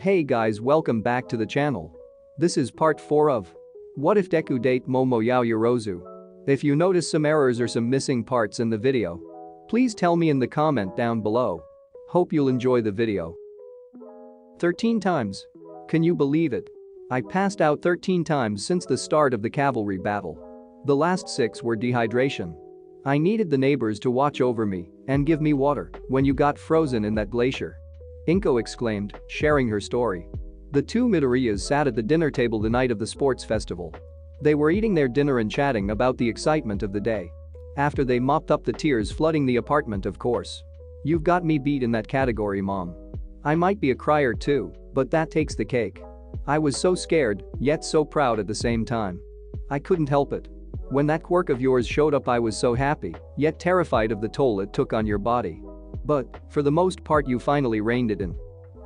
Hey guys, welcome back to the channel. This is part 4 of What if Deku date Momo Yaoyorozu? If you notice some errors or some missing parts in the video, please tell me in the comment down below. Hope you'll enjoy the video. 13 times. Can you believe it? I passed out 13 times since the start of the cavalry battle. The last 6 were dehydration. I needed the neighbors to watch over me and give me water when you got frozen in that glacier. Inko exclaimed, sharing her story. The two Midoriyas sat at the dinner table the night of the sports festival. They were eating their dinner and chatting about the excitement of the day. After they mopped up the tears flooding the apartment, of course. You've got me beat in that category, Mom. I might be a crier too, but that takes the cake. I was so scared, yet so proud at the same time. I couldn't help it. When that quirk of yours showed up, I was so happy, yet terrified of the toll it took on your body. But, for the most part, you finally reined it in.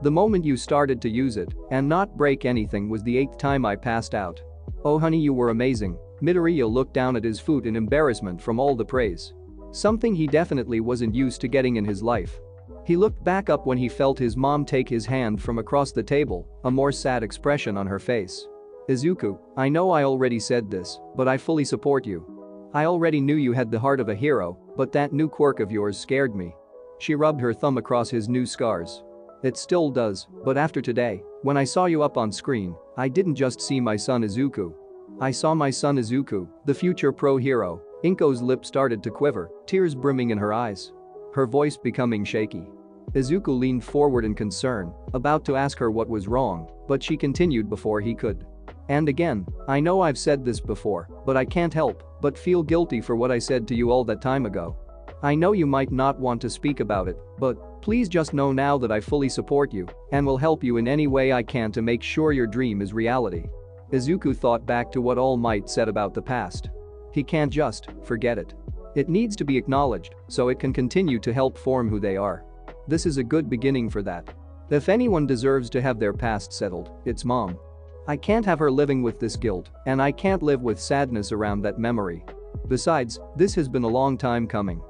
The moment you started to use it and not break anything was the 8th time I passed out. Oh honey, you were amazing. Midoriya looked down at his foot in embarrassment from all the praise. Something he definitely wasn't used to getting in his life. He looked back up when he felt his mom take his hand from across the table, a more sad expression on her face. Izuku, I know I already said this, but I fully support you. I already knew you had the heart of a hero, but that new quirk of yours scared me. She rubbed her thumb across his new scars. It still does, but after today, when I saw you up on screen, I didn't just see my son Izuku. I saw my son Izuku, the future pro hero. Inko's lip started to quiver, tears brimming in her eyes. Her voice becoming shaky. Izuku leaned forward in concern, about to ask her what was wrong, but she continued before he could. And again, I know I've said this before, but I can't help but feel guilty for what I said to you all that time ago. I know you might not want to speak about it, but please just know now that I fully support you and will help you in any way I can to make sure your dream is reality. Izuku thought back to what All Might said about the past. He can't just forget it. It needs to be acknowledged so it can continue to help form who they are. This is a good beginning for that. If anyone deserves to have their past settled, it's Mom. I can't have her living with this guilt, and I can't live with sadness around that memory. Besides, this has been a long time coming.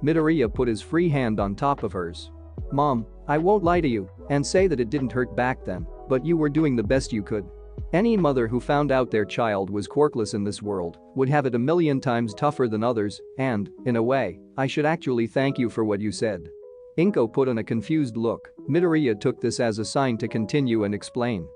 Midoriya put his free hand on top of hers. Mom, I won't lie to you and say that it didn't hurt back then, but you were doing the best you could. Any mother who found out their child was quirkless in this world would have it a million times tougher than others, and, in a way, I should actually thank you for what you said. Inko put on a confused look. Midoriya took this as a sign to continue and explain.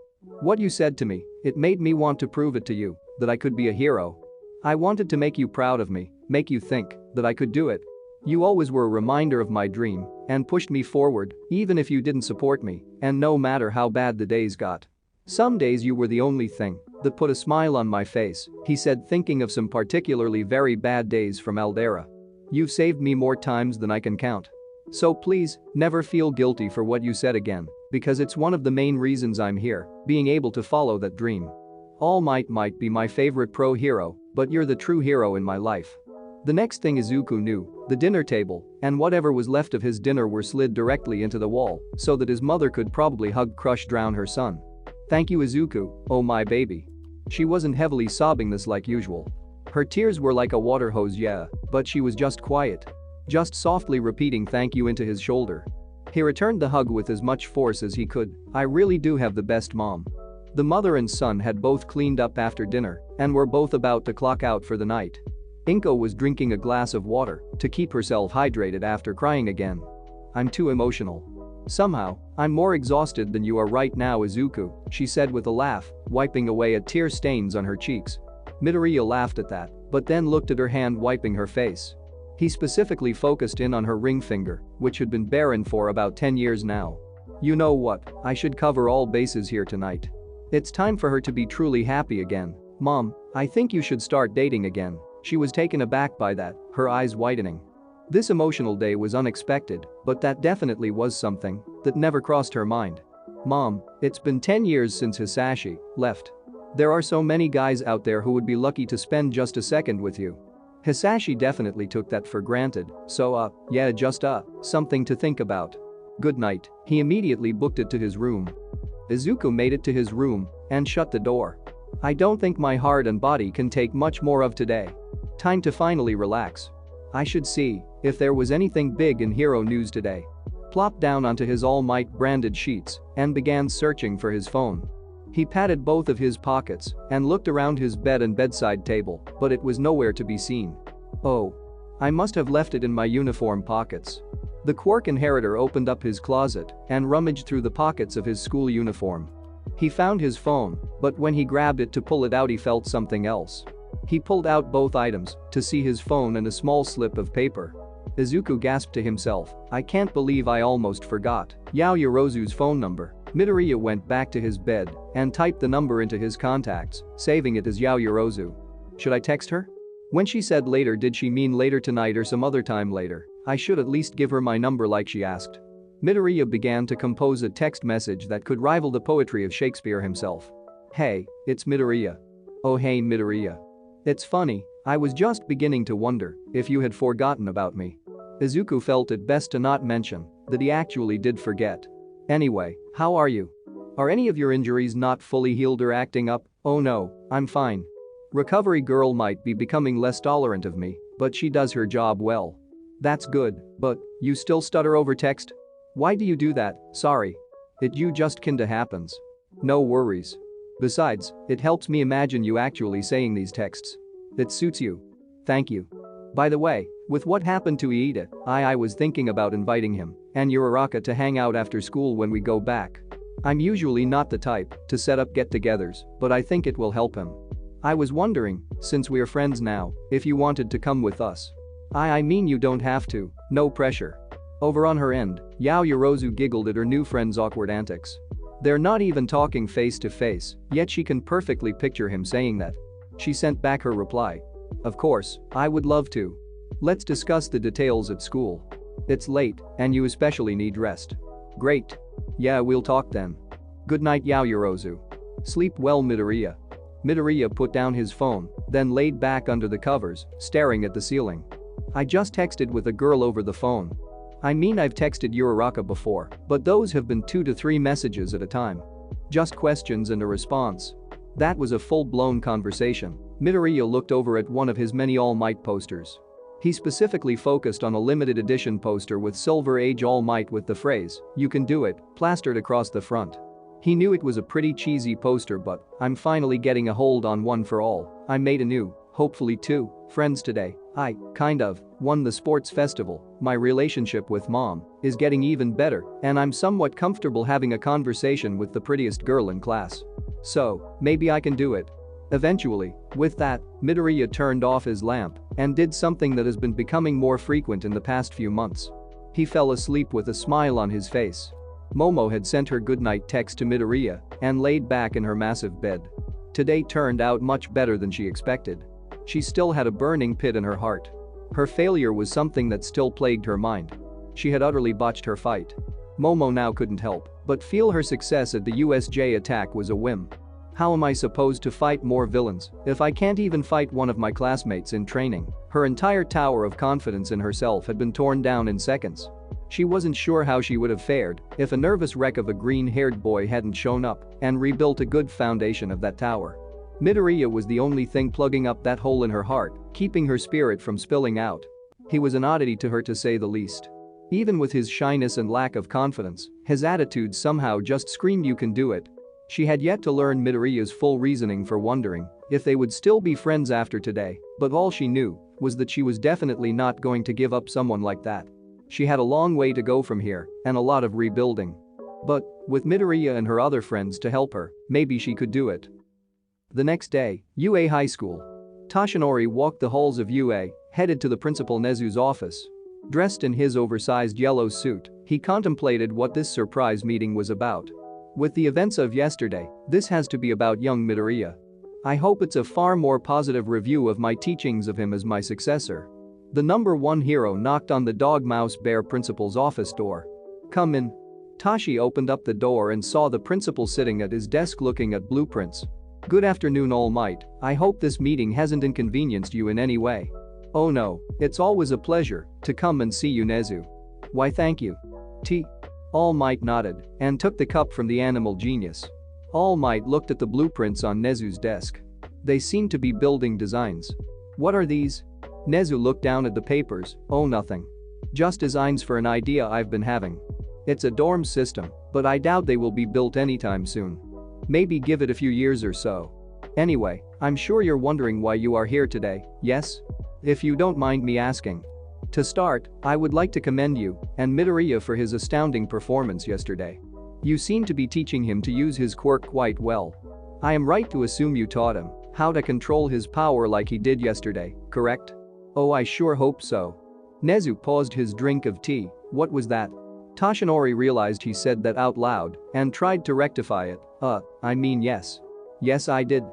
What you said to me, it made me want to prove it to you, that I could be a hero. I wanted to make you proud of me, make you think that I could do it. You always were a reminder of my dream and pushed me forward, even if you didn't support me, and no matter how bad the days got. Some days you were the only thing that put a smile on my face, he said, thinking of some particularly very bad days from Aldera. You've saved me more times than I can count. So please, never feel guilty for what you said again, because it's one of the main reasons I'm here, being able to follow that dream. All Might be my favorite pro hero, but you're the true hero in my life. The next thing Izuku knew, the dinner table and whatever was left of his dinner were slid directly into the wall so that his mother could probably hug crush drown her son. Thank you, Izuku, oh my baby. She wasn't heavily sobbing this like usual. Her tears were like a water hose, yeah, but she was just quiet. Just softly repeating thank you into his shoulder. He returned the hug with as much force as he could. I really do have the best mom. The mother and son had both cleaned up after dinner and were both about to clock out for the night. Inko was drinking a glass of water to keep herself hydrated after crying again. I'm too emotional. Somehow, I'm more exhausted than you are right now, Izuku, she said with a laugh, wiping away at tear stains on her cheeks. Midoriya laughed at that, but then looked at her hand wiping her face. He specifically focused in on her ring finger, which had been barren for about 10 years now. You know what, I should cover all bases here tonight. It's time for her to be truly happy again. Mom, I think you should start dating again. She was taken aback by that, her eyes widening. This emotional day was unexpected, but that definitely was something that never crossed her mind. Mom, it's been 10 years since Hisashi left. There are so many guys out there who would be lucky to spend just a second with you. Hisashi definitely took that for granted, so yeah, just something to think about. Good night, he immediately booked it to his room. Izuku made it to his room and shut the door. I don't think my heart and body can take much more of today. Time to finally relax. I should see if there was anything big in hero news today. plopped down onto his All Might branded sheets and began searching for his phone. He patted both of his pockets and looked around his bed and bedside table, but it was nowhere to be seen. Oh. I must have left it in my uniform pockets. The Quark inheritor opened up his closet and rummaged through the pockets of his school uniform. He found his phone, but when he grabbed it to pull it out he felt something else. He pulled out both items to see his phone and a small slip of paper. Izuku gasped to himself, I can't believe I almost forgot Yaoyorozu's phone number. Midoriya went back to his bed and typed the number into his contacts, saving it as Yaoyorozu. Should I text her? When she said later, did she mean later tonight or some other time later? I should at least give her my number like she asked. Midoriya began to compose a text message that could rival the poetry of Shakespeare himself. Hey, it's Midoriya. Oh hey Midoriya. It's funny, I was just beginning to wonder if you had forgotten about me. Izuku felt it best to not mention that he actually did forget. Anyway, how are you? Are any of your injuries not fully healed or acting up? Oh no, I'm fine. Recovery girl might be becoming less tolerant of me, but she does her job well. That's good, but you still stutter over text? Why do you do that? Sorry. It you just kinda happens. No worries. Besides, it helps me imagine you actually saying these texts. It suits you. Thank you. By the way, with what happened to Iida, I was thinking about inviting him and Uraraka to hang out after school when we go back. I'm usually not the type to set up get-togethers, but I think it will help him. I was wondering, since we're friends now, if you wanted to come with us. I mean you don't have to, no pressure. Over on her end, Yaoyorozu giggled at her new friend's awkward antics. They're not even talking face to face, yet she can perfectly picture him saying that. She sent back her reply. Of course, I would love to. Let's discuss the details at school. It's late, and you especially need rest. Great. Yeah, we'll talk then. Good night Yaoyorozu. Sleep well Midoriya. Midoriya put down his phone, then laid back under the covers, staring at the ceiling. I just texted with a girl over the phone. I mean I've texted Uraraka before, but those have been 2 to 3 messages at a time. Just questions and a response. That was a full-blown conversation. Midoriya looked over at one of his many All Might posters. He specifically focused on a limited edition poster with Silver Age All Might with the phrase, "You can do it," plastered across the front. He knew it was a pretty cheesy poster, but I'm finally getting a hold on one for all. I made a new, hopefully 2, friends today. I, kind of, won the sports festival, my relationship with mom is getting even better, and I'm somewhat comfortable having a conversation with the prettiest girl in class. So, maybe I can do it. Eventually, with that, Midoriya turned off his lamp and did something that has been becoming more frequent in the past few months. He fell asleep with a smile on his face. Momo had sent her goodnight text to Midoriya and laid back in her massive bed. Today turned out much better than she expected. She still had a burning pit in her heart. Her failure was something that still plagued her mind. She had utterly botched her fight. Momo now couldn't help but feel her success at the USJ attack was a whim. How am I supposed to fight more villains if I can't even fight one of my classmates in training? Her entire tower of confidence in herself had been torn down in seconds. She wasn't sure how she would have fared if a nervous wreck of a green-haired boy hadn't shown up and rebuilt a good foundation of that tower. Midoriya was the only thing plugging up that hole in her heart, keeping her spirit from spilling out. He was an oddity to her to say the least. Even with his shyness and lack of confidence, his attitude somehow just screamed you can do it. She had yet to learn Midoriya's full reasoning for wondering if they would still be friends after today, but all she knew was that she was definitely not going to give up someone like that. She had a long way to go from here and a lot of rebuilding. But, with Midoriya and her other friends to help her, maybe she could do it. The next day, UA High School. Toshinori walked the halls of UA, headed to the principal Nezu's office. Dressed in his oversized yellow suit, he contemplated what this surprise meeting was about. With the events of yesterday, this has to be about young Midoriya. I hope it's a far more positive review of my teachings of him as my successor. The number 1 hero knocked on the dog mouse bear principal's office door. Come in. Tashi opened up the door and saw the principal sitting at his desk looking at blueprints. Good afternoon All Might, I hope this meeting hasn't inconvenienced you in any way. Oh no, it's always a pleasure to come and see you Nezu. Why thank you. All Might nodded and took the cup from the animal genius. All Might looked at the blueprints on Nezu's desk. They seemed to be building designs. What are these? Nezu looked down at the papers. Oh nothing. Just designs for an idea I've been having. It's a dorm system, but I doubt they will be built anytime soon. Maybe give it a few years or so. Anyway, I'm sure you're wondering why you are here today, yes? If you don't mind me asking. To start, I would like to commend you and Midoriya for his astounding performance yesterday. You seem to be teaching him to use his quirk quite well. I am right to assume you taught him how to control his power like he did yesterday, correct? Oh, I sure hope so. Nezu paused his drink of tea. What was that? Toshinori realized he said that out loud and tried to rectify it. I mean yes. Yes, I did.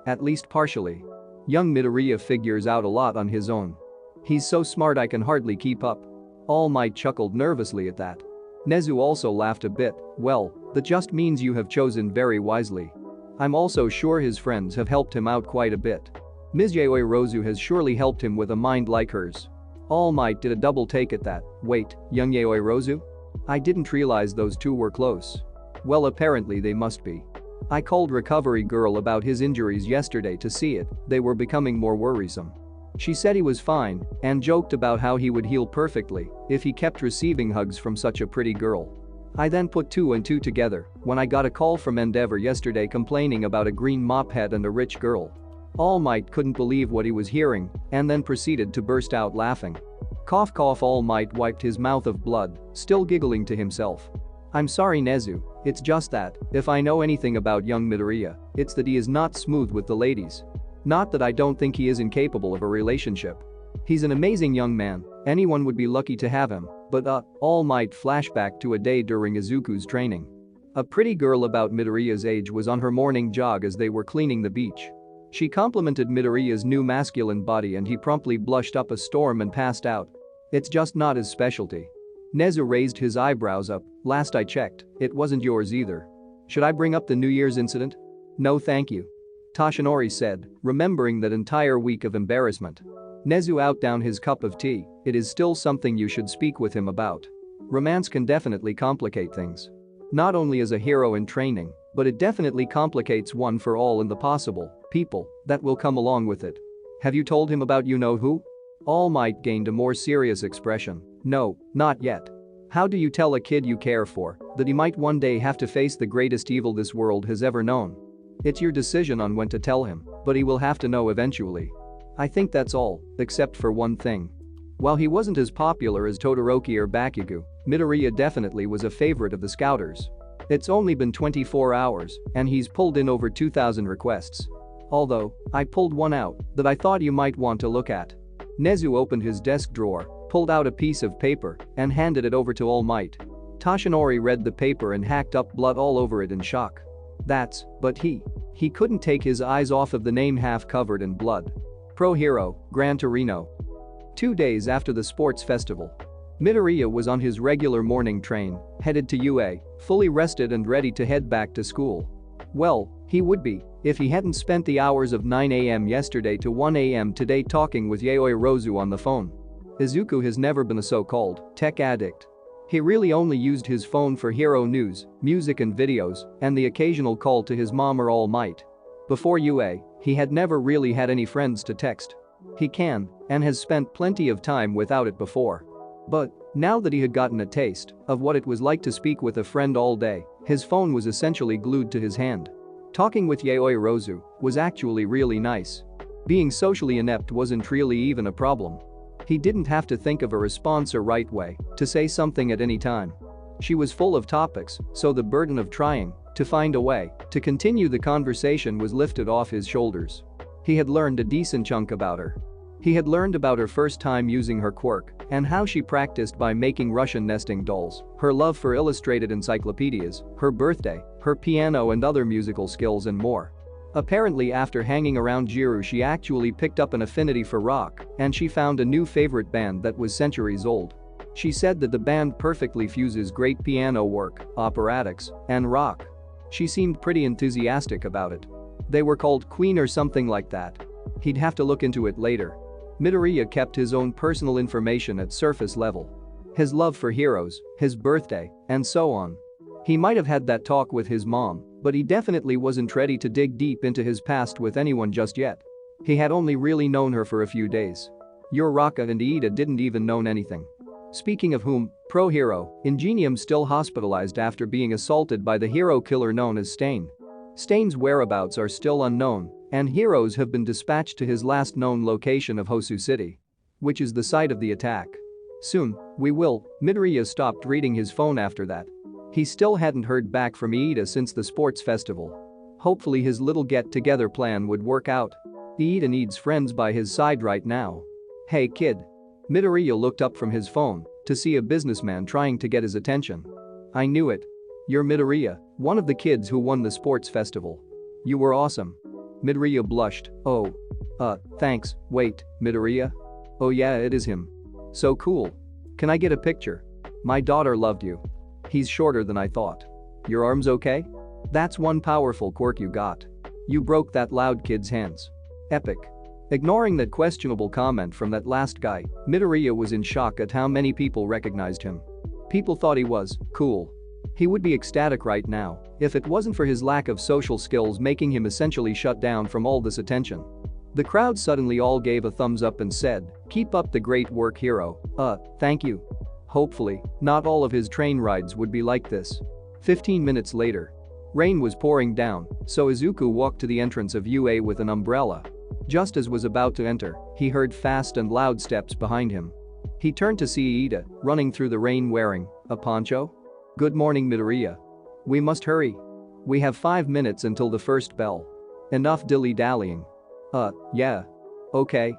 At least partially. Young Midoriya figures out a lot on his own. He's so smart I can hardly keep up. All Might chuckled nervously at that. Nezu also laughed a bit. Well, that just means you have chosen very wisely. I'm also sure his friends have helped him out quite a bit. Ms. Yaoyorozu has surely helped him with a mind like hers. All Might did a double take at that. Wait, young Yaoyorozu? I didn't realize those two were close. Well, apparently they must be. I called Recovery Girl about his injuries yesterday to see it, they were becoming more worrisome. She said he was fine and joked about how he would heal perfectly if he kept receiving hugs from such a pretty girl. I then put two and two together when I got a call from Endeavor yesterday complaining about a green mop head and a rich girl. All Might couldn't believe what he was hearing and then proceeded to burst out laughing. Cough cough. All Might wiped his mouth of blood, still giggling to himself. I'm sorry Nezu, it's just that, if I know anything about young Midoriya, it's that he is not smooth with the ladies. Not that I don't think he is incapable of a relationship. He's an amazing young man, anyone would be lucky to have him, but All Might flashback to a day during Izuku's training. A pretty girl about Midoriya's age was on her morning jog as they were cleaning the beach. She complimented Midoriya's new masculine body and he promptly blushed up a storm and passed out. It's just not his specialty. Nezu raised his eyebrows up. Last I checked, it wasn't yours either. Should I bring up the New Year's incident? No thank you. Toshinori said, remembering that entire week of embarrassment. Nezu out down his cup of tea. It is still something you should speak with him about. Romance can definitely complicate things. Not only as a hero in training, but it definitely complicates one for all in the possible people that will come along with it. Have you told him about you-know-who? All Might gained a more serious expression. No, not yet. How do you tell a kid you care for that he might one day have to face the greatest evil this world has ever known? It's your decision on when to tell him, but he will have to know eventually. I think that's all, except for one thing. While he wasn't as popular as Todoroki or Bakugo, Midoriya definitely was a favorite of the scouters. It's only been 24 hours, and he's pulled in over 2,000 requests. Although, I pulled one out that I thought you might want to look at. Nezu opened his desk drawer, pulled out a piece of paper, and handed it over to All Might. Toshinori read the paper and hacked up blood all over it in shock. But he couldn't take his eyes off of the name half covered in blood. Pro Hero, Gran Torino. 2 days after the sports festival. Midoriya was on his regular morning train, headed to UA, fully rested and ready to head back to school. Well, he would be, if he hadn't spent the hours of 9 AM yesterday to 1 AM today talking with Yaoyorozu on the phone. Izuku has never been a so-called tech addict. He really only used his phone for hero news, music and videos, and the occasional call to his mom or All Might. Before UA, he had never really had any friends to text. He can, and has spent plenty of time without it before. But, now that he had gotten a taste of what it was like to speak with a friend all day, his phone was essentially glued to his hand. Talking with Yaoyorozu was actually really nice. Being socially inept wasn't really even a problem. He didn't have to think of a response or right way to say something at any time. She was full of topics, so the burden of trying to find a way to continue the conversation was lifted off his shoulders. He had learned a decent chunk about her. He had learned about her first time using her quirk and how she practiced by making Russian nesting dolls, her love for illustrated encyclopedias, her birthday, her piano and other musical skills and more. Apparently after hanging around Jiru she actually picked up an affinity for rock and she found a new favorite band that was centuries old. She said that the band perfectly fuses great piano work, operatics, and rock. She seemed pretty enthusiastic about it. They were called Queen or something like that. He'd have to look into it later. Midoriya kept his own personal information at surface level. His love for heroes, his birthday, and so on. He might have had that talk with his mom, but he definitely wasn't ready to dig deep into his past with anyone just yet. He had only really known her for a few days. Uraraka and Iida didn't even know anything. Speaking of whom, pro hero, Ingenium still hospitalized after being assaulted by the hero killer known as Stain. Stain's whereabouts are still unknown, and heroes have been dispatched to his last known location of Hosu City, which is the site of the attack. Soon, we will. Midoriya stopped reading his phone after that. He still hadn't heard back from Iida since the sports festival. Hopefully his little get-together plan would work out. Iida needs friends by his side right now. Hey kid. Midoriya looked up from his phone to see a businessman trying to get his attention. I knew it. You're Midoriya, one of the kids who won the sports festival. You were awesome. Midoriya blushed. Oh. Thanks, wait, Midoriya? Oh yeah, it is him. So cool. Can I get a picture? My daughter loved you. He's shorter than I thought. Your arms okay? That's one powerful quirk you got. You broke that loud kid's hands. Epic. Ignoring that questionable comment from that last guy, Midoriya was in shock at how many people recognized him. People thought he was cool. He would be ecstatic right now if it wasn't for his lack of social skills making him essentially shut down from all this attention. The crowd suddenly all gave a thumbs up and said, "Keep up the great work, hero." Thank you. Hopefully, not all of his train rides would be like this. 15 minutes later. Rain was pouring down, so Izuku walked to the entrance of UA with an umbrella. Just as was about to enter, he heard fast and loud steps behind him. He turned to see Iida running through the rain wearing a poncho. Good morning, Midoriya. We must hurry. We have 5 minutes until the first bell. Enough dilly-dallying. Yeah. Okay.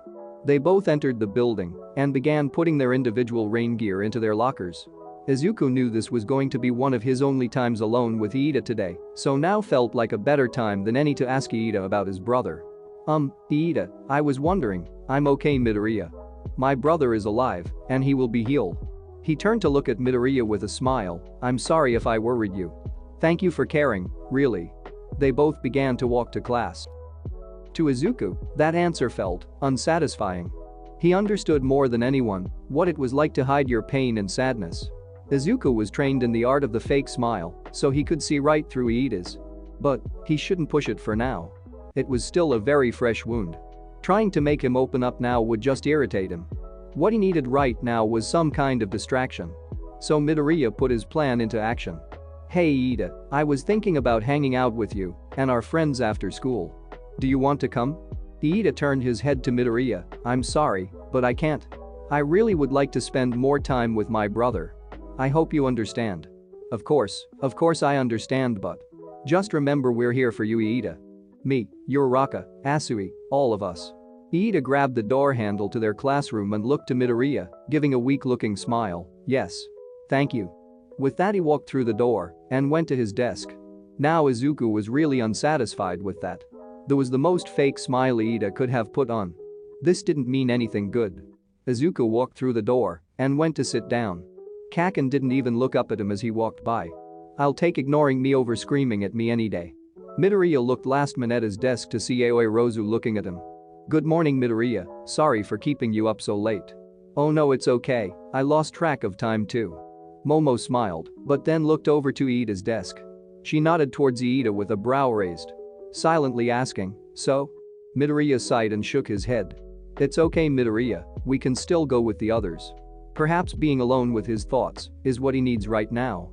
They both entered the building and began putting their individual rain gear into their lockers. Izuku knew this was going to be one of his only times alone with Iida today, so now felt like a better time than any to ask Iida about his brother. Iida, I was wondering. I'm okay, Midoriya. My brother is alive, and he will be healed. He turned to look at Midoriya with a smile. I'm sorry if I worried you. Thank you for caring, really. They both began to walk to class. To Izuku, that answer felt unsatisfying. He understood more than anyone what it was like to hide your pain and sadness. Izuku was trained in the art of the fake smile, so he could see right through Iida's. But he shouldn't push it for now. It was still a very fresh wound. Trying to make him open up now would just irritate him. What he needed right now was some kind of distraction. So Midoriya put his plan into action. Hey Iida, I was thinking about hanging out with you and our friends after school. Do you want to come? Iida turned his head to Midoriya. I'm sorry, but I can't. I really would like to spend more time with my brother. I hope you understand. Of course I understand, but just remember we're here for you, Iida. Me, your Raka, Asui, all of us. Iida grabbed the door handle to their classroom and looked to Midoriya, giving a weak-looking smile. Yes. Thank you. With that he walked through the door and went to his desk. Now Izuku was really unsatisfied with that. There was the most fake smile Iida could have put on. This didn't mean anything good. Izuku walked through the door and went to sit down. Kaken didn't even look up at him as he walked by. I'll take ignoring me over screaming at me any day. Midoriya looked last minute at his desk to see Yaoyorozu looking at him. Good morning, Midoriya, sorry for keeping you up so late. Oh no, it's okay, I lost track of time too. Momo smiled, but then looked over to Iida's desk. She nodded towards Iida with a brow raised. Silently asking, so? Midoriya sighed and shook his head. It's okay, Midoriya, we can still go with the others. Perhaps being alone with his thoughts is what he needs right now.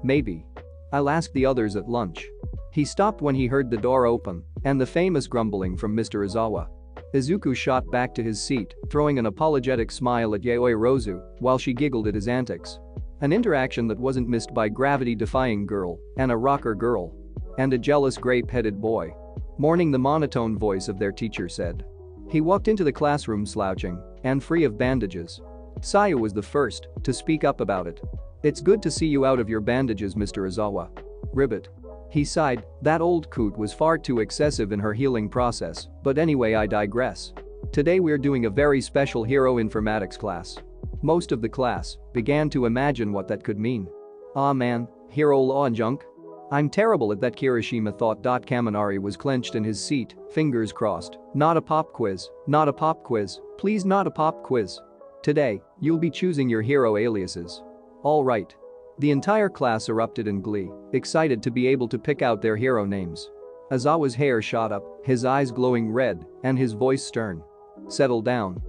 Maybe. I'll ask the others at lunch. He stopped when he heard the door open and the famous grumbling from Mr. Izawa. Izuku shot back to his seat, throwing an apologetic smile at Yaoyorozu while she giggled at his antics. An interaction that wasn't missed by gravity-defying girl and a rocker girl. And a jealous grape-headed boy. Mourning the monotone voice of their teacher said. He walked into the classroom slouching and free of bandages. Saya was the first to speak up about it. It's good to see you out of your bandages, Mr. Izawa. Ribbit. He sighed, that old coot was far too excessive in her healing process, but anyway I digress. Today we're doing a very special hero informatics class. Most of the class began to imagine what that could mean. Ah man, hero law and junk? I'm terrible at that, Kirishima thought. Kaminari was clenched in his seat, fingers crossed. Not a pop quiz, not a pop quiz, please not a pop quiz. Today, you'll be choosing your hero aliases. All right. The entire class erupted in glee, excited to be able to pick out their hero names. Izawa's hair shot up, his eyes glowing red, and his voice stern. Settle down.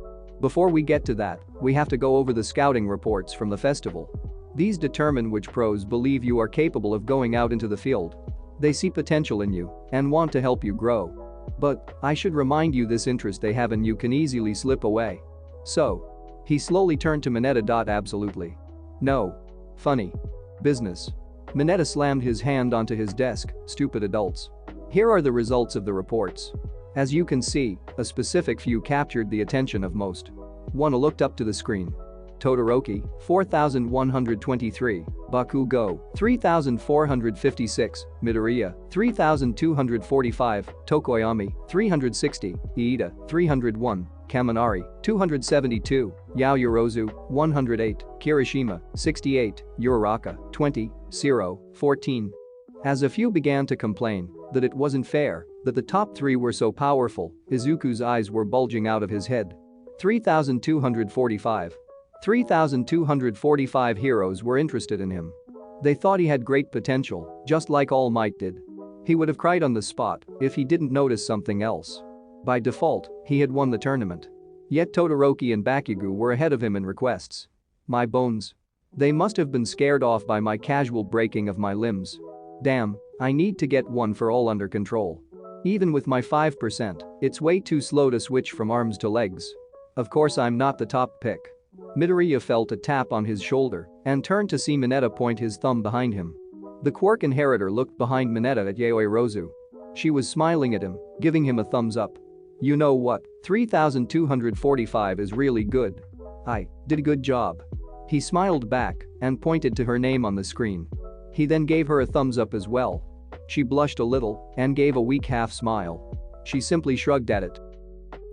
Before we get to that, we have to go over the scouting reports from the festival. These determine which pros believe you are capable of going out into the field. They see potential in you and want to help you grow. But I should remind you, this interest they have in you can easily slip away. So. He slowly turned to Mineta. Absolutely. No. Funny. Business. Mineta slammed his hand onto his desk. Stupid adults. Here are the results of the reports. As you can see, a specific few captured the attention of most. 1 looked up to the screen. Todoroki, 4,123, Bakugo, 3,456, Midoriya, 3,245, Tokoyami, 360, Iida, 301, Kaminari, 272, Yaoyorozu, 108, Kirishima, 68, Uraraka, 20, Zero, 14. As a few began to complain that it wasn't fair, that the top 3 were so powerful, Izuku's eyes were bulging out of his head. 3,245. 3,245 heroes were interested in him. They thought he had great potential, just like All Might did. He would have cried on the spot if he didn't notice something else. By default, he had won the tournament. Yet Todoroki and Bakugo were ahead of him in requests. My bones. They must have been scared off by my casual breaking of my limbs. Damn, I need to get one for all under control. Even with my 5%, it's way too slow to switch from arms to legs. Of course I'm not the top pick. Midoriya felt a tap on his shoulder and turned to see Mineta point his thumb behind him. The quirk inheritor looked behind Mineta at Yaoyorozu. She was smiling at him, giving him a thumbs up. You know what, 3,245 is really good. I did a good job. He smiled back and pointed to her name on the screen. He then gave her a thumbs up as well. She blushed a little and gave a weak half smile. She simply shrugged at it.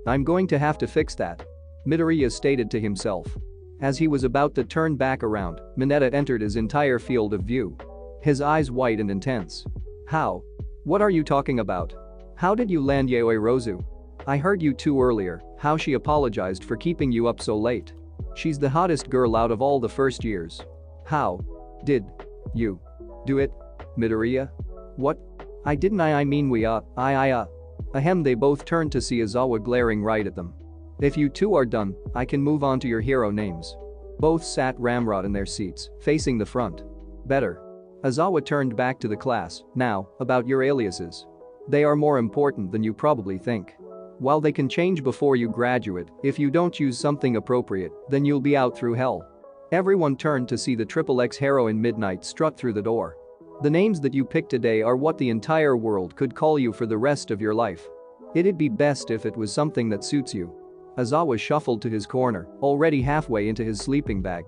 I'm going to have to fix that, Midoriya stated to himself. As he was about to turn back around, Mineta entered his entire field of view. His eyes white and intense. How? What are you talking about? How did you land Yaoyorozu? I heard you two earlier, how she apologized for keeping you up so late. She's the hottest girl out of all the first years. How? Did you do it? Midoriya? What? I didn't. I mean we Ahem. They both turned to see Aizawa glaring right at them. If you two are done, I can move on to your hero names. Both sat ramrod in their seats, facing the front. Better. Aizawa turned back to the class. Now, about your aliases. They are more important than you probably think. While they can change before you graduate, if you don't use something appropriate, then you'll be out through hell. Everyone turned to see the XXX heroine Midnight strut through the door. The names that you picked today are what the entire world could call you for the rest of your life. It'd be best if it was something that suits you. Aizawa shuffled to his corner, already halfway into his sleeping bag.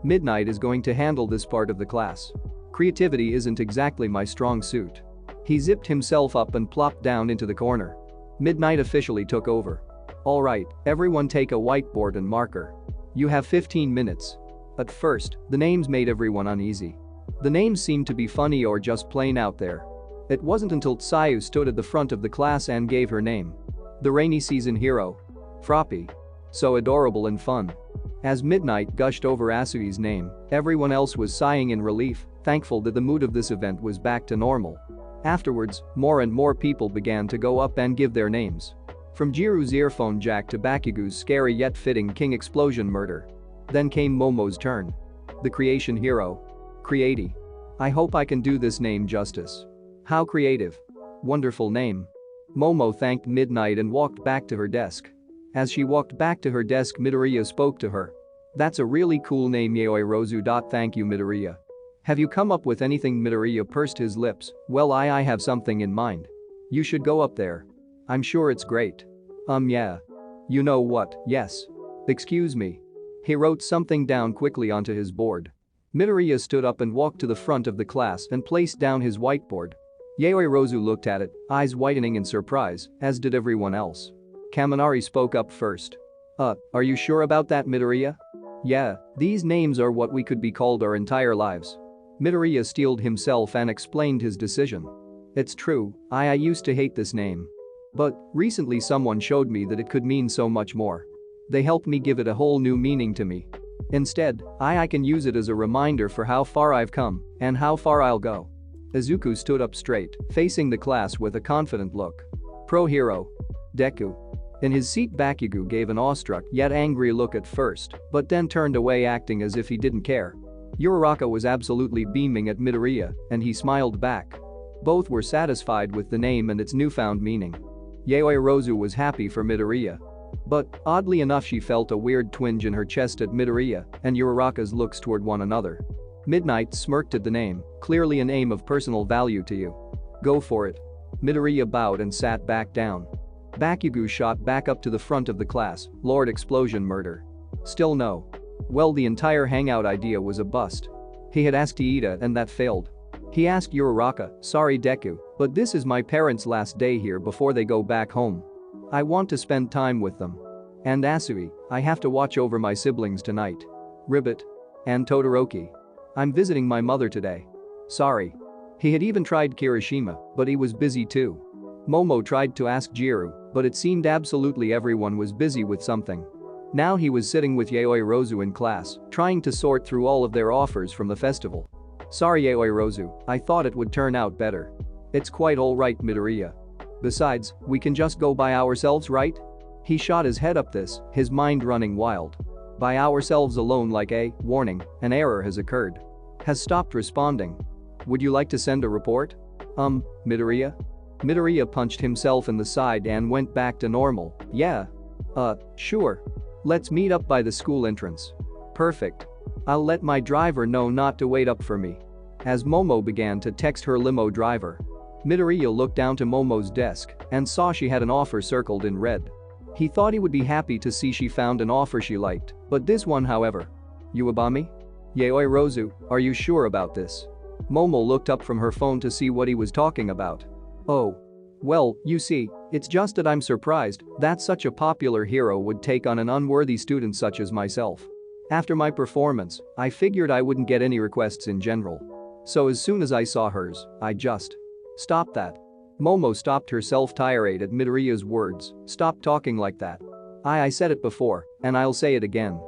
Midnight is going to handle this part of the class. Creativity isn't exactly my strong suit. He zipped himself up and plopped down into the corner. Midnight officially took over. Alright, everyone take a whiteboard and marker. You have 15 minutes. At first, the names made everyone uneasy. The names seemed to be funny or just plain out there. It wasn't until Tsuyu stood at the front of the class and gave her name. The rainy season hero. Froppy. So adorable and fun. As Midnight gushed over Asui's name, everyone else was sighing in relief, thankful that the mood of this event was back to normal. Afterwards, more and more people began to go up and give their names. From Jiru's earphone jack to Bakugo's scary yet fitting King Explosion murder. Then came Momo's turn. The creation hero. Creati. I hope I can do this name justice. How creative. Wonderful name. Momo thanked Midnight and walked back to her desk. As she walked back to her desk, Midoriya spoke to her. That's a really cool name, Yaoyorozu. Thank you, Midoriya. Have you come up with anything? Midoriya pursed his lips. Well, I have something in mind. You should go up there. I'm sure it's great. Yeah. You know what, yes. Excuse me. He wrote something down quickly onto his board. Midoriya stood up and walked to the front of the class and placed down his whiteboard. Yaoyorozu looked at it, eyes whitening in surprise, as did everyone else. Kaminari spoke up first. Are you sure about that, Midoriya? Yeah, these names are what we could be called our entire lives. Midoriya steeled himself and explained his decision. It's true, I used to hate this name. But recently someone showed me that it could mean so much more. They helped me give it a whole new meaning to me. Instead, I can use it as a reminder for how far I've come and how far I'll go. Izuku stood up straight, facing the class with a confident look. Pro hero. Deku. In his seat, Bakugo gave an awestruck yet angry look at first, but then turned away acting as if he didn't care. Uraraka was absolutely beaming at Midoriya, and he smiled back. Both were satisfied with the name and its newfound meaning. Yaoyorozu was happy for Midoriya. But, oddly enough, she felt a weird twinge in her chest at Midoriya and Uraraka's looks toward one another. Midnight smirked at the name, clearly an aim of personal value to you. Go for it. Midoriya bowed and sat back down. Bakugo shot back up to the front of the class, Lord Explosion Murder. Still no. Well, the entire hangout idea was a bust. He had asked Iida and that failed. He asked Uraraka, sorry Deku, but this is my parents' last day here before they go back home. I want to spend time with them. And Asui, I have to watch over my siblings tonight. Ribbit. And Todoroki. I'm visiting my mother today. Sorry. He had even tried Kirishima, but he was busy too. Momo tried to ask Jiru, but it seemed absolutely everyone was busy with something. Now he was sitting with Yaoyorozu in class, trying to sort through all of their offers from the festival. Sorry Yaoyorozu, I thought it would turn out better. It's quite alright Midoriya. Besides, we can just go by ourselves, right? He shot his head up this, his mind running wild. By ourselves alone, like a warning, an error has occurred. Has stopped responding. Would you like to send a report? Midoriya? Midoriya punched himself in the side and went back to normal. Yeah. Sure. Let's meet up by the school entrance. Perfect. I'll let my driver know not to wait up for me. As Momo began to text her limo driver, Midoriya looked down to Momo's desk and saw she had an offer circled in red. He thought he would be happy to see she found an offer she liked, but this one, however. Uebami? Yaoyorozu, are you sure about this? Momo looked up from her phone to see what he was talking about. Oh. Well, you see, it's just that I'm surprised that such a popular hero would take on an unworthy student such as myself. After my performance, I figured I wouldn't get any requests in general. So as soon as I saw hers, I just… Stop that. Momo stopped herself tirade at Midoriya's words, stop talking like that. I said it before, and I'll say it again.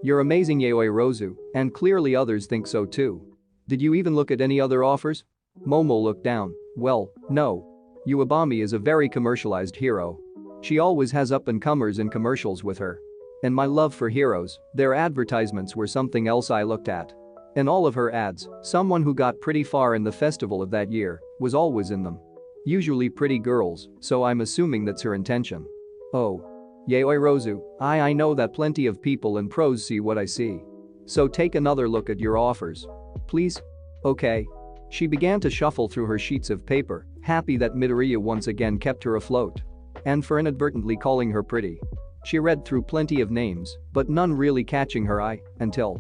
You're amazing Yaoyorozu, and clearly others think so too. Did you even look at any other offers? Momo looked down. Well, no. Uebami is a very commercialized hero. She always has up-and-comers in commercials with her. And my love for heroes, their advertisements were something else I looked at. In all of her ads, someone who got pretty far in the festival of that year was always in them. Usually pretty girls, so I'm assuming that's her intention. Oh. Yaoyorozu, I know that plenty of people in pros see what I see. So take another look at your offers. Please? Okay. She began to shuffle through her sheets of paper, happy that Midoriya once again kept her afloat. And for inadvertently calling her pretty. She read through plenty of names, but none really catching her eye, until…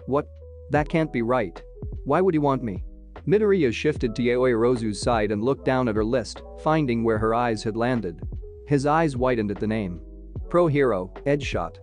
What? That can't be right. Why would he want me? Midoriya shifted to Yaoyorozu's side and looked down at her list, finding where her eyes had landed. His eyes widened at the name. Pro Hero, Edgeshot.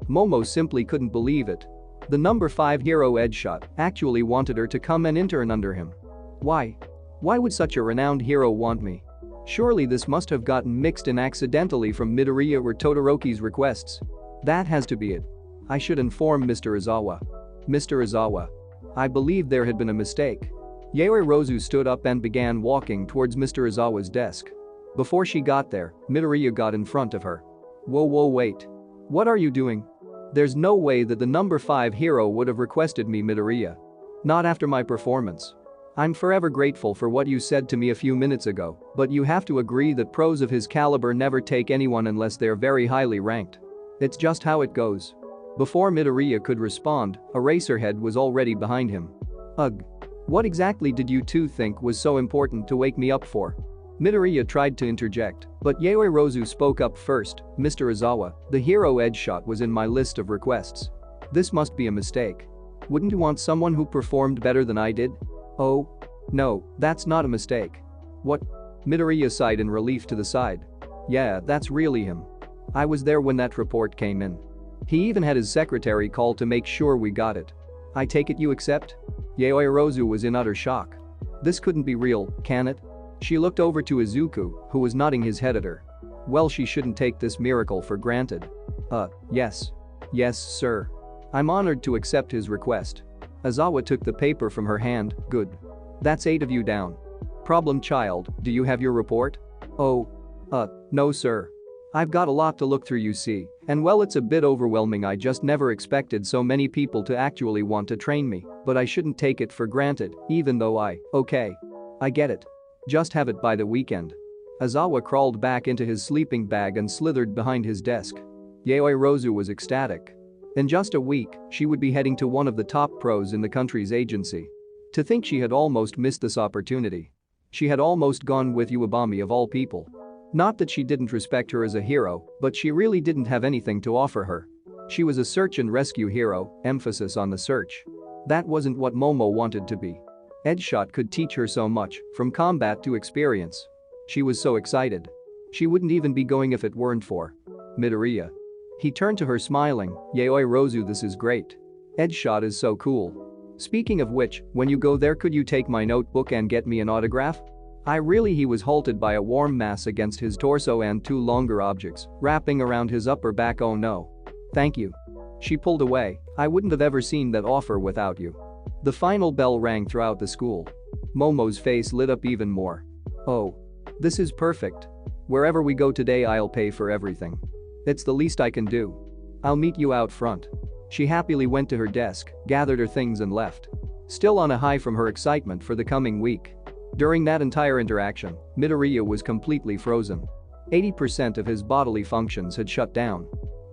Momo simply couldn't believe it. The number 5 hero Edgeshot actually wanted her to come and intern under him. Why? Why would such a renowned hero want me? Surely this must have gotten mixed in accidentally from Midoriya or Todoroki's requests. That has to be it. I should inform Mr. Izawa. Mr. Izawa. I believe there had been a mistake. Yaoyorozu stood up and began walking towards Mr. Izawa's desk. Before she got there, Midoriya got in front of her. Whoa, wait. What are you doing? There's no way that the number 5 hero would have requested me, Midoriya. Not after my performance. I'm forever grateful for what you said to me a few minutes ago, but you have to agree that pros of his caliber never take anyone unless they're very highly ranked. It's just how it goes. Before Midoriya could respond, Eraserhead was already behind him. Ugh. What exactly did you two think was so important to wake me up for? Midoriya tried to interject, but Yaoyorozu spoke up first. Mr. Izawa, the hero Edgeshot was in my list of requests. This must be a mistake. Wouldn't you want someone who performed better than I did? Oh. No, that's not a mistake. What? Midoriya sighed in relief to the side. Yeah, that's really him. I was there when that report came in. He even had his secretary call to make sure we got it. I take it you accept? Yaoyorozu was in utter shock. This couldn't be real, can it? She looked over to Izuku, who was nodding his head at her. Well, she shouldn't take this miracle for granted. Yes. Yes, sir. I'm honored to accept his request. Izawa took the paper from her hand. Good. That's 8 of you down. Problem child, do you have your report? Oh. No sir. I've got a lot to look through, you see, and well, it's a bit overwhelming. I just never expected so many people to actually want to train me, but I shouldn't take it for granted, even though okay. I get it. Just have it by the weekend." Aizawa crawled back into his sleeping bag and slithered behind his desk. Yaoyorozu was ecstatic. In just a week, she would be heading to one of the top pros in the country's agency. To think she had almost missed this opportunity. She had almost gone with Uebami of all people. Not that she didn't respect her as a hero, but she really didn't have anything to offer her. She was a search and rescue hero, emphasis on the search. That wasn't what Momo wanted to be. Edgeshot could teach her so much, from combat to experience. She was so excited. She wouldn't even be going if it weren't for Midoriya. He turned to her smiling, "Yaoyorozu, this is great. Edgeshot is so cool. Speaking of which, when you go there, could you take my notebook and get me an autograph?" He was halted by a warm mass against his torso and two longer objects wrapping around his upper back. "Oh no. Thank you." She pulled away. "I wouldn't have ever seen that offer without you." The final bell rang throughout the school. Momo's face lit up even more. "Oh. This is perfect. Wherever we go today, I'll pay for everything. It's the least I can do. I'll meet you out front." She happily went to her desk, gathered her things and left. Still on a high from her excitement for the coming week. During that entire interaction, Midoriya was completely frozen. 80% of his bodily functions had shut down.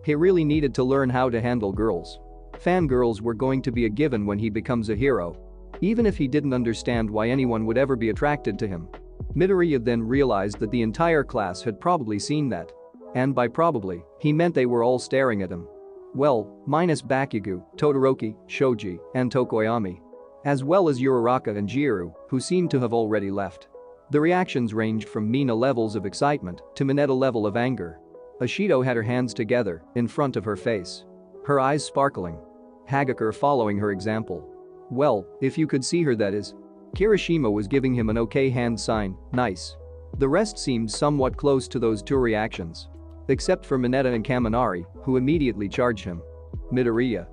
He really needed to learn how to handle girls. Fangirls were going to be a given when he becomes a hero. Even if he didn't understand why anyone would ever be attracted to him. Midoriya then realized that the entire class had probably seen that. And by probably, he meant they were all staring at him. Well, minus Bakugo, Todoroki, Shoji, and Tokoyami. As well as Uraraka and Jiru, who seemed to have already left. The reactions ranged from Mina levels of excitement to Mineta level of anger. Ashido had her hands together in front of her face. Her eyes sparkling. Hagakure following her example. Well, if you could see her, that is. Kirishima was giving him an okay hand sign, nice. The rest seemed somewhat close to those two reactions. Except for Mineta and Kaminari, who immediately charged him. Midoriya.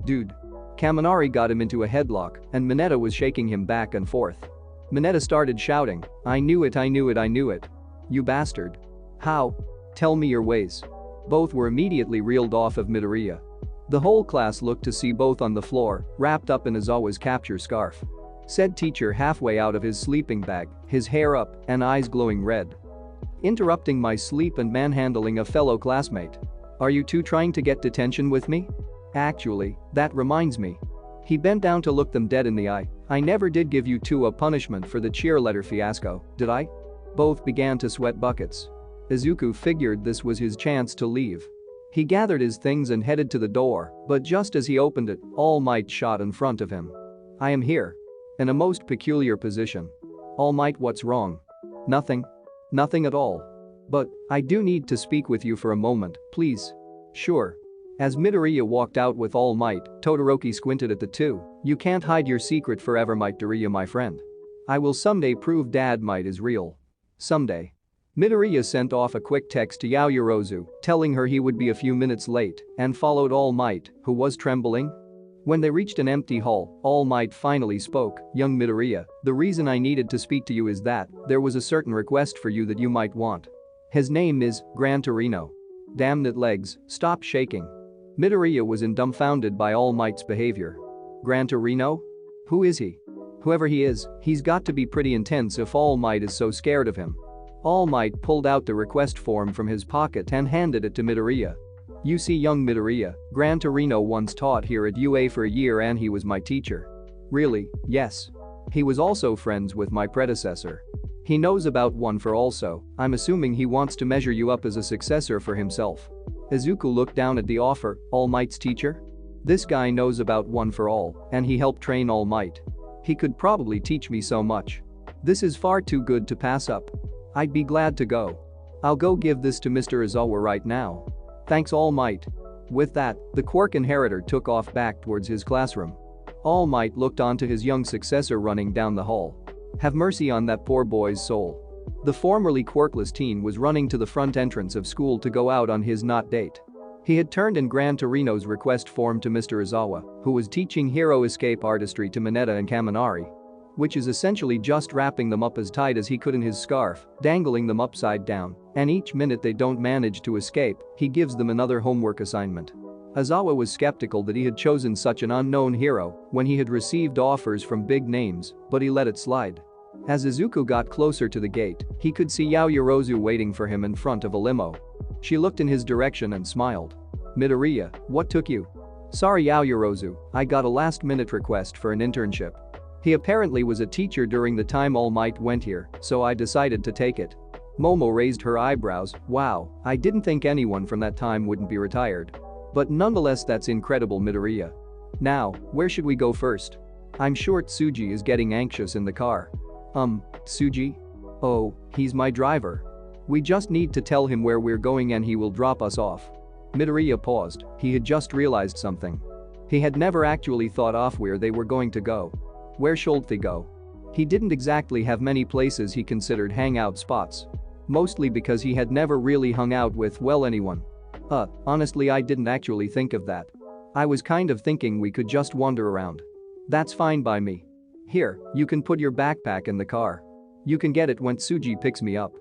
Dude. Kaminari got him into a headlock, and Mineta was shaking him back and forth. Mineta started shouting, "I knew it, I knew it, I knew it. You bastard. How? Tell me your ways." Both were immediately reeled off of Midoriya. The whole class looked to see both on the floor, wrapped up in Aizawa's capture scarf. Said teacher halfway out of his sleeping bag, his hair up and eyes glowing red. "Interrupting my sleep and manhandling a fellow classmate. Are you two trying to get detention with me? Actually, that reminds me." He bent down to look them dead in the eye. "I never did give you two a punishment for the cheerleader fiasco, did I?" Both began to sweat buckets. Izuku figured this was his chance to leave. He gathered his things and headed to the door, but just as he opened it, All Might shot in front of him. "I am here." In a most peculiar position. "All Might, what's wrong?" "Nothing. Nothing at all. But I do need to speak with you for a moment, please." "Sure." As Midoriya walked out with All Might, Todoroki squinted at the two. "You can't hide your secret forever, Might Midoriya, my friend. I will someday prove Dad Might is real. Someday." Midoriya sent off a quick text to Yaoyorozu, telling her he would be a few minutes late, and followed All Might, who was trembling. When they reached an empty hall, All Might finally spoke, "Young Midoriya, the reason I needed to speak to you is that there was a certain request for you that you might want. His name is Gran Torino." Damn it, legs, stop shaking. Midoriya was dumbfounded by All Might's behavior. Gran Torino? Who is he? Whoever he is, he's got to be pretty intense if All Might is so scared of him. All Might pulled out the request form from his pocket and handed it to Midoriya. "You see, young Midoriya, Gran Torino once taught here at UA for a year and he was my teacher." "Really?" "Yes. He was also friends with my predecessor. He knows about One for All, so I'm assuming he wants to measure you up as a successor for himself." Izuku looked down at the offer, "All Might's teacher? This guy knows about One for All, and he helped train All Might. He could probably teach me so much. This is far too good to pass up. I'd be glad to go. I'll go give this to Mr. Aizawa right now. Thanks, All Might." With that, the Quark inheritor took off back towards his classroom. All Might looked onto his young successor running down the hall. Have mercy on that poor boy's soul. The formerly quirkless teen was running to the front entrance of school to go out on his not date. He had turned in Gran Torino's request form to Mr. Aizawa, who was teaching hero escape artistry to Mineta and Kaminari. which is essentially just wrapping them up as tight as he could in his scarf, dangling them upside down, and each minute they don't manage to escape, he gives them another homework assignment. Aizawa was skeptical that he had chosen such an unknown hero when he had received offers from big names, but he let it slide. As Izuku got closer to the gate, he could see Yaoyorozu waiting for him in front of a limo. She looked in his direction and smiled. "Midoriya, what took you?" "Sorry Yaoyorozu, I got a last-minute request for an internship. He apparently was a teacher during the time All Might went here, so I decided to take it." Momo raised her eyebrows. "Wow, I didn't think anyone from that time wouldn't be retired. But nonetheless that's incredible Midoriya. Now, where should we go first? I'm sure Tsuji is getting anxious in the car." Tsuji? Oh, he's my driver. We just need to tell him where we're going and he will drop us off." Midoriya paused, he had just realized something. He had never actually thought of where they were going to go. Where should they go? He didn't exactly have many places he considered hangout spots. Mostly because he had never really hung out with, well, anyone. Honestly I didn't actually think of that. I was kind of thinking we could just wander around. That's fine by me. Here, you can put your backpack in the car. You can get it when Tsuji picks me up.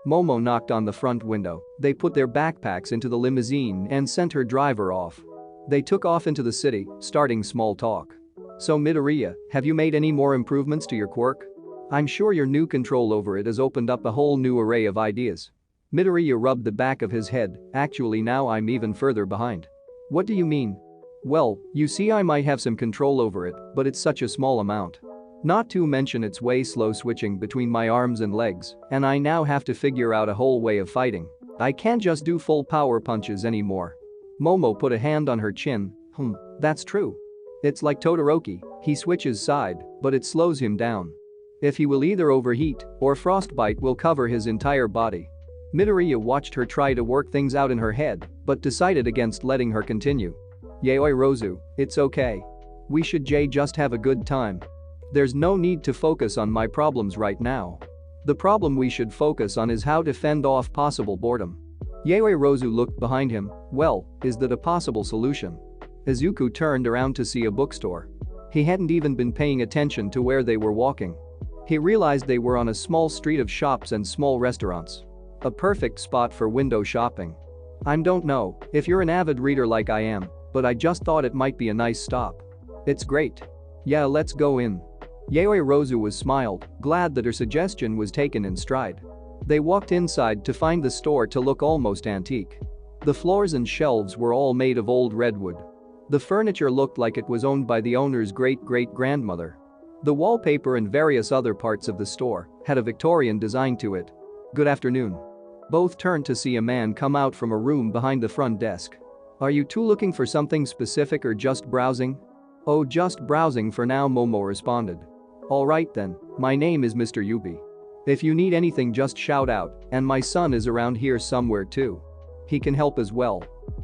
Momo knocked on the front window, they put their backpacks into the limousine and sent her driver off. They took off into the city, starting small talk. "So Midoriya, have you made any more improvements to your quirk? I'm sure your new control over it has opened up a whole new array of ideas." Midoriya rubbed the back of his head. "Actually now I'm even further behind." "What do you mean?" "Well, you see I might have some control over it, but it's such a small amount. Not to mention it's way slow switching between my arms and legs, and I now have to figure out a whole way of fighting. I can't just do full power punches anymore." Momo put a hand on her chin. That's true. It's like Todoroki, he switches side, but it slows him down. If he will either overheat or frostbite will cover his entire body." Midoriya watched her try to work things out in her head, but decided against letting her continue. "Yaoyorozu, it's okay. We should just have a good time. There's no need to focus on my problems right now. The problem we should focus on is how to fend off possible boredom." Yaoyorozu looked behind him. "Well, is that a possible solution?" Izuku turned around to see a bookstore. He hadn't even been paying attention to where they were walking. He realized they were on a small street of shops and small restaurants. A perfect spot for window shopping. "I don't know if you're an avid reader like I am, but I just thought it might be a nice stop." "It's great. Yeah, let's go in." Yaoyorozu was smiled, glad that her suggestion was taken in stride. They walked inside to find the store to look almost antique. The floors and shelves were all made of old redwood. The furniture looked like it was owned by the owner's great-great-grandmother. The wallpaper and various other parts of the store had a Victorian design to it. "Good afternoon." Both turned to see a man come out from a room behind the front desk. "Are you two looking for something specific or just browsing?" "Oh, just browsing for now," Momo responded. "Alright then, my name is Mr. Yubi. If you need anything just shout out, and my son is around here somewhere too. He can help as well."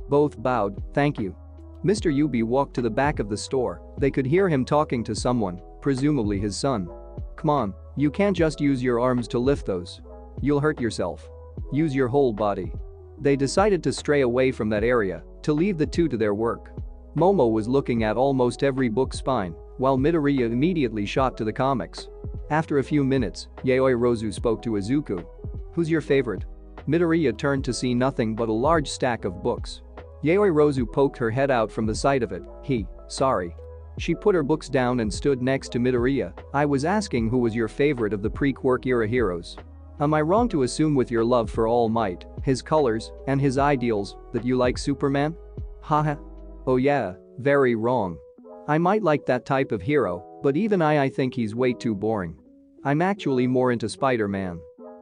Both bowed, "Thank you." Mr. Yubi walked to the back of the store. They could hear him talking to someone, presumably his son. "Come on, you can't just use your arms to lift those. You'll hurt yourself. Use your whole body." They decided to stray away from that area, to leave the two to their work. Momo was looking at almost every book spine, while Midoriya immediately shot to the comics. After a few minutes, Yaoyorozu spoke to Izuku. "Who's your favorite?" Midoriya turned to see nothing but a large stack of books. Yaoyorozu poked her head out from the side of it. Sorry. She put her books down and stood next to Midoriya. "I was asking who was your favorite of the pre-Quirk era heroes. Am I wrong to assume with your love for All Might, his colors, and his ideals, that you like Superman?" "Haha. Oh yeah, very wrong. I might like that type of hero, but even I think he's way too boring. I'm actually more into Spider-Man.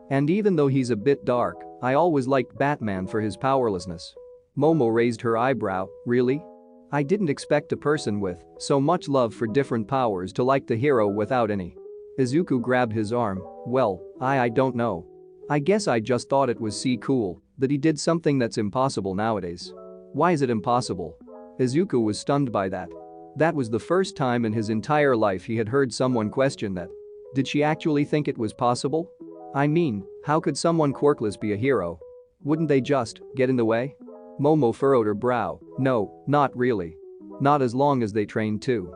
And even though he's a bit dark, I always liked Batman for his powerlessness." Momo raised her eyebrow. "Really? I didn't expect a person with so much love for different powers to like the hero without any." Izuku grabbed his arm. "Well, I don't know. I guess I just thought it was cool that he did something that's impossible nowadays." "Why is it impossible?" Izuku was stunned by that. That was the first time in his entire life he had heard someone question that. Did she actually think it was possible? I mean, how could someone quirkless be a hero? Wouldn't they just get in the way? Momo furrowed her brow. "No, not really. Not as long as they train too.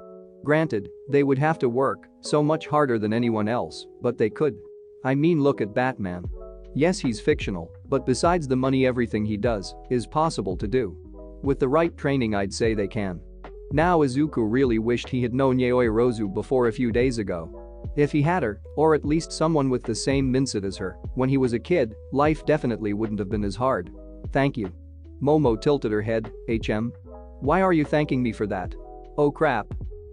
Granted, they would have to work, So much harder than anyone else, but they could. I mean, look at Batman. Yes, he's fictional, but besides the money, everything he does is possible to do. With the right training, I'd say they can. Now Izuku really wished he had known Yaoyorozu before a few days ago. If he had her, or at least someone with the same mindset as her, when he was a kid, life definitely wouldn't have been as hard. Thank you. Momo tilted her head. Why are you thanking me for that? Oh crap.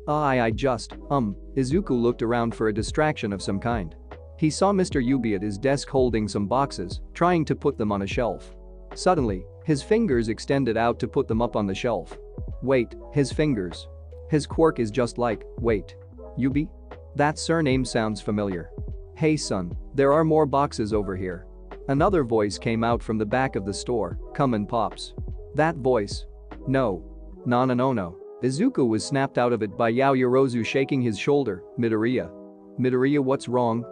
Izuku looked around for a distraction of some kind. He saw Mr. Yubi at his desk holding some boxes, trying to put them on a shelf. Suddenly, his fingers extended out to put them up on the shelf. Wait, his fingers. His quirk is just like, wait. Yubi? That surname sounds familiar. Hey son, there are more boxes over here. Another voice came out from the back of the store. Come and pops. That voice. No. No. Izuku was snapped out of it by Yaoyorozu shaking his shoulder. Midoriya. Midoriya, what's wrong?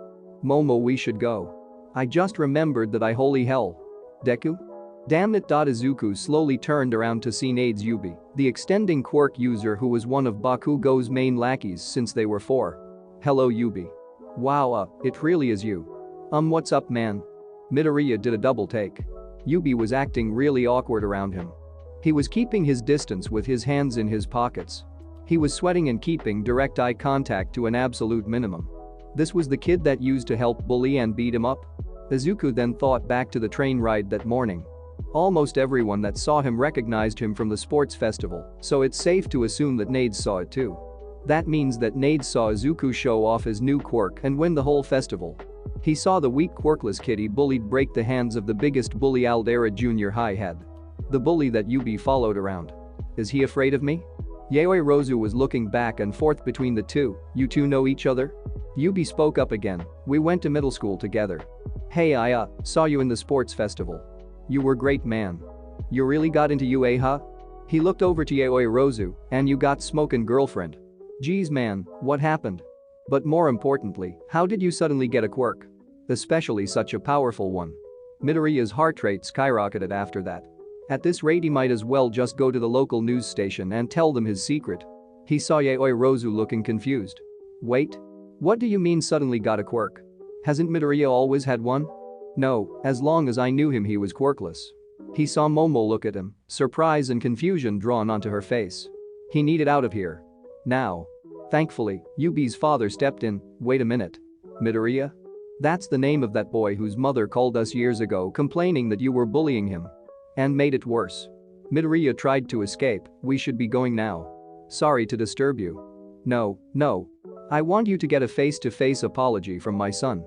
Momo, we should go. I just remembered that holy hell. Deku? Damn it. Izuku slowly turned around to see Nades Yubi, the extending quirk user who was one of Bakugo's main lackeys since they were 4. Hello Yubi. Wow, it really is you. What's up man? Midoriya did a double take. Yubi was acting really awkward around him. He was keeping his distance with his hands in his pockets. He was sweating and keeping direct eye contact to an absolute minimum. This was the kid that used to help bully and beat him up? Izuku then thought back to the train ride that morning. Almost everyone that saw him recognized him from the sports festival, so it's safe to assume that Nades saw it too. That means that Nades saw Izuku show off his new quirk and win the whole festival. He saw the weak quirkless kid he bullied break the hands of the biggest bully Aldera Junior High had. The bully that Yubi followed around. Is he afraid of me? Yaoyorozu was looking back and forth between the two. You two know each other? Yubi spoke up again. We went to middle school together. Hey, I saw you in the sports festival. You were great man. You really got into UA, huh? He looked over to Yaoyorozu. And you got smokin' girlfriend. Geez man, what happened? But more importantly, how did you suddenly get a quirk? Especially such a powerful one. Midoriya's heart rate skyrocketed after that. At this rate he might as well just go to the local news station and tell them his secret. He saw Yaoyorozu looking confused. Wait? What do you mean suddenly got a quirk? Hasn't Midoriya always had one? No, as long as I knew him he was quirkless. He saw Momo look at him, surprise and confusion drawn onto her face. He needed out of here. Now. Thankfully, Yubi's father stepped in. Wait a minute. Midoriya? That's the name of that boy whose mother called us years ago complaining that you were bullying him. And made it worse. Midoriya tried to escape. We should be going now. Sorry to disturb you. No. I want you to get a face-to-face apology from my son.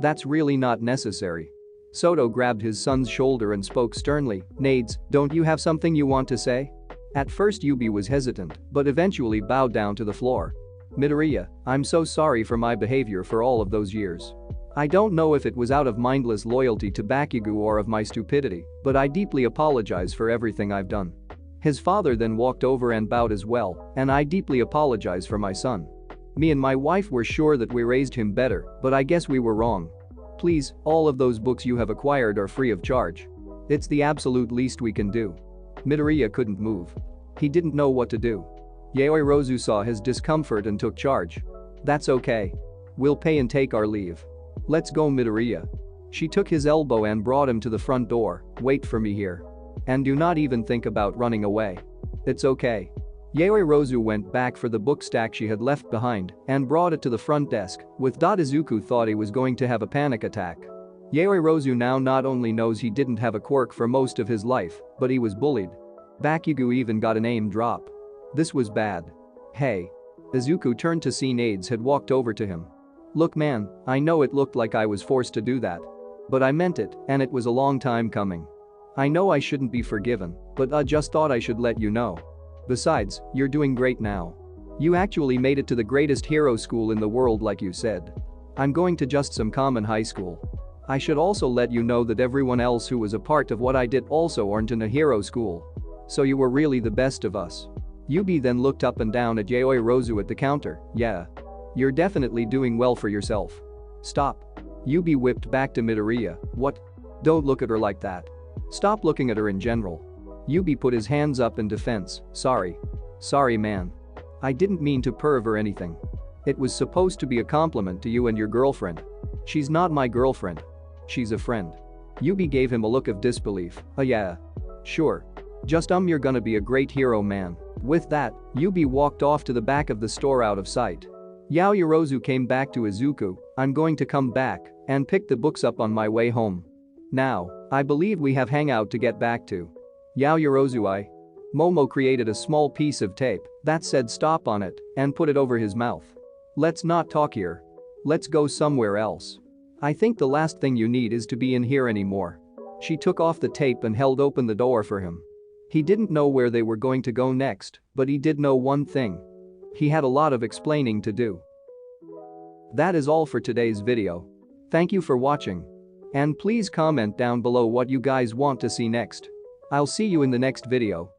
That's really not necessary. Soto grabbed his son's shoulder and spoke sternly. Nades, don't you have something you want to say? At first Yubi was hesitant, but eventually bowed down to the floor. Midoriya, I'm so sorry for my behavior for all of those years. I don't know if it was out of mindless loyalty to Bakugo or of my stupidity, but I deeply apologize for everything I've done. His father then walked over and bowed as well, and I deeply apologize for my son. Me and my wife were sure that we raised him better, but I guess we were wrong. Please, all of those books you have acquired are free of charge. It's the absolute least we can do. Midoriya couldn't move. He didn't know what to do. Yaoyorozu saw his discomfort and took charge. That's okay. We'll pay and take our leave. Let's go Midoriya. She took his elbow and brought him to the front door. Wait for me here. And do not even think about running away. It's okay. Yaoyorozu went back for the book stack she had left behind and brought it to the front desk. With Izuku thought he was going to have a panic attack. Yaoyorozu now not only knows he didn't have a quirk for most of his life, but he was bullied. Bakugo even got a name drop. This was bad. Hey. Izuku turned to see Nades had walked over to him. Look man, I know it looked like I was forced to do that. But I meant it, and it was a long time coming. I know I shouldn't be forgiven, but I just thought I should let you know. Besides, you're doing great now. You actually made it to the greatest hero school in the world like you said. I'm going to just some common high school. I should also let you know that everyone else who was a part of what I did also aren't in a hero school. So you were really the best of us. Yubi then looked up and down at Yaoyorozu at the counter. Yeah. You're definitely doing well for yourself. Stop. Yubi whipped back to Midoriya. What? Don't look at her like that. Stop looking at her in general. Yubi put his hands up in defense. Sorry. Sorry man. I didn't mean to perv or anything. It was supposed to be a compliment to you and your girlfriend. She's not my girlfriend. She's a friend. Yubi gave him a look of disbelief. Oh yeah. Sure. Just you're gonna be a great hero, man. With that, Yubi walked off to the back of the store out of sight. Yaoyorozu came back to Izuku. I'm going to come back and pick the books up on my way home. Now, I believe we have hangout to get back to. Yaoyorozu. Momo created a small piece of tape that said stop on it and put it over his mouth. Let's not talk here. Let's go somewhere else. I think the last thing you need is to be in here anymore. She took off the tape and held open the door for him. He didn't know where they were going to go next, but he did know one thing. He had a lot of explaining to do. That is all for today's video. Thank you for watching. And please comment down below what you guys want to see next. I'll see you in the next video.